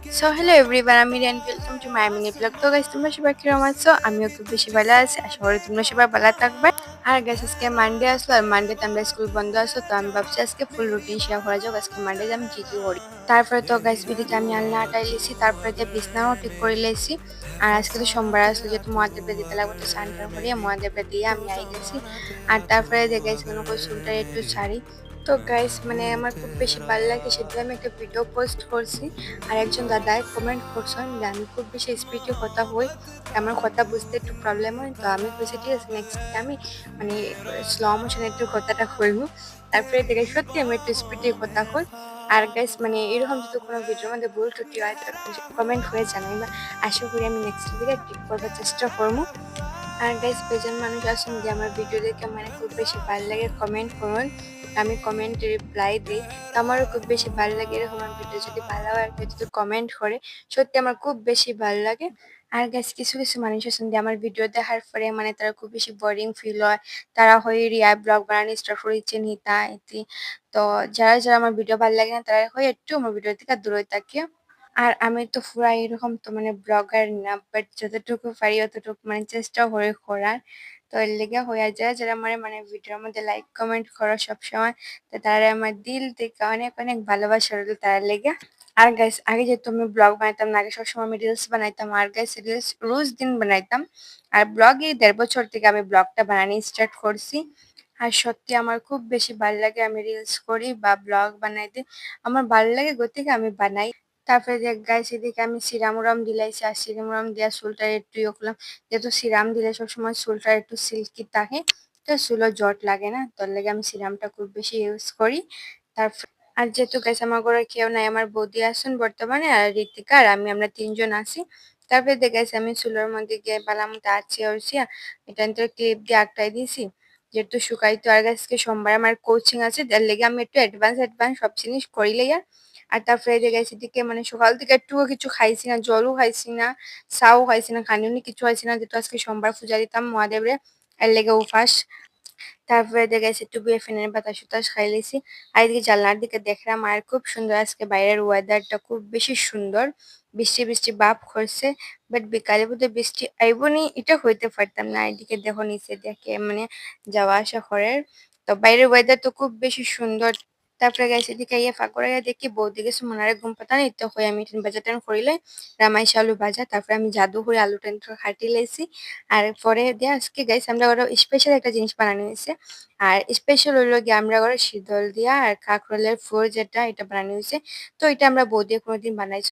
So hello everyone, আমি Riyan, welcome to my mini blog. তো guys, তোমরা সবাই কিরকম আছো? আমিও খুব বেশি ভালো আছি, আশা করি তোমরা সবাই ভালো থাকবে। আর গাইস, আজকে মানডে আসলো, আর মানডেতে আমরা স্কুল বন্ধ আসলো, তো আমি ভাবছি আজকে ফুল রুটিন শেয়ার করা যাক আজকে মানডেতে আমি কি কি করি। তারপরে তো গাইস, বিদিকে আমি আলনা আটাই লেছি, তারপরে যে বিছনাও ঠিক করে লেছি। আর আজকে তো সোমবার আসলো, যেহেতু মহাদেবরে দিতে লাগবে, তো স্নান টান করিয়ে মহাদেবরে দিয়ে আমি আই গেছি। আর তারপরে যে গাইস, কোনো চুলটা একটু ছাড়ি। তো গাইস, মানে আমার খুব বেশি ভালো লাগে, সেটা আমি একটা ভিডিও পোস্ট করছি। আর একজন দাদাই কমেন্ট করছেন যে আমি খুব বেশি স্পিডে কথা হই, আমার কথা বুঝতে একটু প্রবলেম হয়। তো আমি কইছি ঠিক আছে, নেক্সট আমি মানে স্লো মোশনে একটু কথাটা কইব। তারপরে দেখে সত্যি আমি একটু স্পিডে কথা কই। আর গাইস, মানে এরকম যদি কোনো ভিডিওর মধ্যে ভুল ত্রুটি হয় তো কমেন্ট করে জানাইবা। আশা করি আমি নেক্সট ভিডিও ঠিক করবার চেষ্টা করবো। আর গাইস, বেজন মানুষ আছেন যে আমার ভিডিও দেখে মানে খুব বেশি ভালো লাগে, কমেন্ট করুন। আমি কমেন্টে রিপ্লাই দিই। তো আমারও খুব বেশি ভালো লাগে এরকম আমার ভিডিও যদি ভালো হয় আর কেউ যদি কমেন্ট করে, সত্যি আমার খুব বেশি ভালো লাগে। আর গাইস, কিছু কিছু মানুষ আছেন যে আমার ভিডিও দেখার পরে মানে তারা খুব বেশি বোরিং ফিল হয়, তারা হয় রিয়া ব্লগ বানানি স্টার্ট করেছেন হিতা ইতি। তো যারা যারা আমার ভিডিও ভালো লাগে না, তারা হয় একটু আমার ভিডিও থেকে দূরে থাকে। আর আমি তো পুরা এরকম তো মানে ব্লগার না, বাট যতটুকু পারি অতটুকু মানে চেষ্টা করে করার। তো এর লেগে হইয়া যায় যারা আমার মানে ভিডিওর মধ্যে লাইক কমেন্ট করো সবসময়, তো তারা আমার দিল থেকে অনেক অনেক ভালোবাসা রইল তার লেগে। আর গাইস, আগে যেহেতু আমি ব্লগ বানাইতাম না, আগে সবসময় আমি রিলস বানাইতাম। আর গাইস, রিলস রোজ দিন বানাইতাম। আর ব্লগ এই 1.5 বছর থেকে আমি ব্লগটা বানানি স্টার্ট করছি। আর সত্যি আমার খুব বেশি ভালো লাগে, আমি রিলস করি বা ব্লগ বানাইতে আমার ভালো লাগে, গতিকে আমি বানাই। তারপরে যে গাইস, এদিকে আমি সিরাম উরাম দিলাইছি, আর সিরাম উরাম দিয়া চুলটা একটু ইয়ে করলাম। যেহেতু সিরাম দিলে সবসময় চুলটা একটু সিল্কি থাকে, তো চুলও জট লাগে না, তোর লাগে আমি সিরামটা খুব বেশি ইউজ করি। তারপর আর যেহেতু গাইস আমার ঘরে কেউ নাই, আমার বৌদি আছেন বর্তমানে, আর ঋতিকা আর আমি, আমরা তিনজন আছি। তারপরে দিয়ে গাইস, আমি চুলের মধ্যে গিয়ে বালাম আছি অরছি, এটা ক্লিপ দিয়ে আটকাই দিয়েছি যেহেতু শুকাইতো। আর আজকে সোমবার আমার কোচিং আছে, তার লেগে আমি একটু অ্যাডভান্স অ্যাডভান্স সব জিনিস করিলে। আর তারপরে যে গেছি দিকে মানে সকাল থেকে একটুও কিছু খাইছি না, জলও খাইছি না, চাও খাইছি না, খানিউনি কিছু খাইছি না, যেহেতু আজকে সোমবার পূজা দিতাম মহাদেবরে, এর লেগে উপাস। তারপরে দেখা গেছে একটু বিয়ে ফ্যানের বাতাস টাতাস খাই লাইছি। আর এদিকে জানলার দিকে দেখলাম, আর খুব সুন্দর আজকে বাইরের ওয়েদারটা খুব বেশি সুন্দর। বৃষ্টি বৃষ্টি ভাব করছে, বাট বিকালে বোধহয় বৃষ্টি আইব নি, এটা হইতে পারতাম না। এদিকে দেখো নিচে দেখে মানে যাওয়া আসা করার, তো বাইরের ওয়েদার তো খুব বেশি সুন্দর। তারপরে গেছে এদিকে ইয়ে ফাঁকড়া দেখি বৌদি গেছে মনারে ঘুম পাতা নেই, তো হয়ে আমি বাজার টান করিলে রামাইশ আলু ভাজা, তারপরে আমি জাদু করে আলু টান খাটি লাইছি। আর পরে দিয়ে আজকে গাইস আমরা ওরা স্পেশাল একটা জিনিস বানানো হয়েছে। আর স্পেশাল হইলো গিয়ে আমরা ওরা শীতল দিয়া আর কাঁকরোলের ফুল যেটা এটা বানানো হয়েছে। তো এটা আমরা বৌদি কোনোদিন বানাইছি